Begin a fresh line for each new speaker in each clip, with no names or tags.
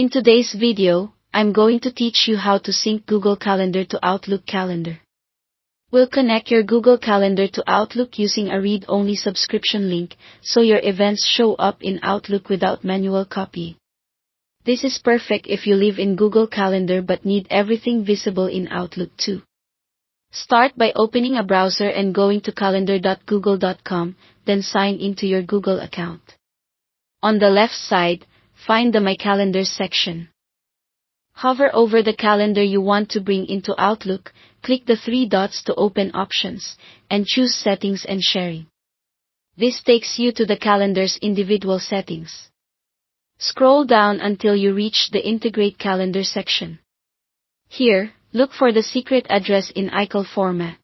In today's video, I'm going to teach you how to sync Google Calendar to Outlook Calendar. We'll connect your Google Calendar to Outlook using a read-only subscription link, so your events show up in Outlook without manual copy. This is perfect if you live in Google Calendar but need everything visible in Outlook too. Start by opening a browser and going to calendar.google.com, then sign into your Google account. On the left side, find the My Calendar section. Hover over the calendar you want to bring into Outlook, click the three dots to open Options, and choose Settings and Sharing. This takes you to the calendar's individual settings. Scroll down until you reach the Integrate Calendar section. Here, look for the secret address in iCal format.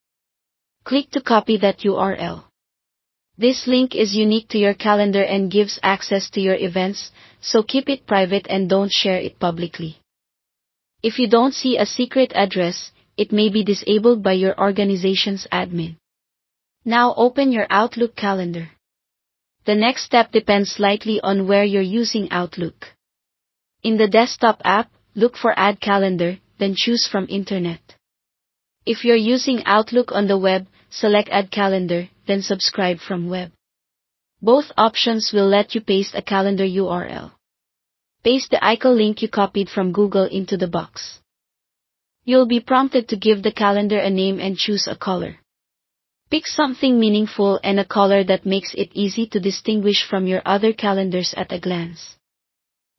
Click to copy that URL. This link is unique to your calendar and gives access to your events, so keep it private and don't share it publicly. If you don't see a secret address, it may be disabled by your organization's admin. Now open your Outlook calendar. The next step depends slightly on where you're using Outlook. In the desktop app, look for Add Calendar, then choose from Internet. If you're using Outlook on the web, select Add Calendar, then subscribe from web. Both options will let you paste a calendar URL. Paste the iCal link you copied from Google into the box. You'll be prompted to give the calendar a name and choose a color. Pick something meaningful and a color that makes it easy to distinguish from your other calendars at a glance.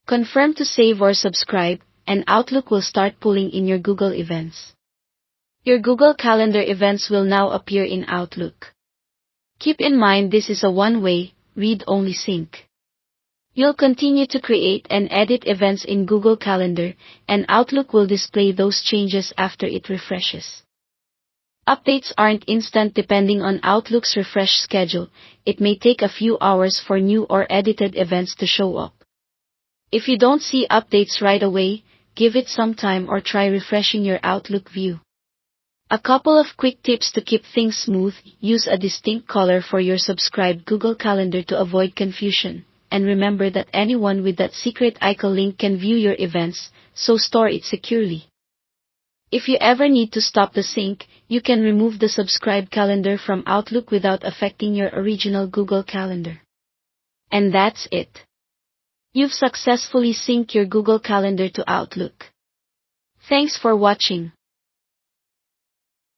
Confirm to save or subscribe, and Outlook will start pulling in your Google events. Your Google Calendar events will now appear in Outlook. Keep in mind this is a one-way, read-only sync. You'll continue to create and edit events in Google Calendar, and Outlook will display those changes after it refreshes. Updates aren't instant depending on Outlook's refresh schedule. It may take a few hours for new or edited events to show up. If you don't see updates right away, give it some time or try refreshing your Outlook view. A couple of quick tips to keep things smooth: use a distinct color for your subscribed Google Calendar to avoid confusion, and remember that anyone with that secret iCal link can view your events, so store it securely. If you ever need to stop the sync, you can remove the subscribed calendar from Outlook without affecting your original Google Calendar. And that's it. You've successfully synced your Google Calendar to Outlook. Thanks for watching.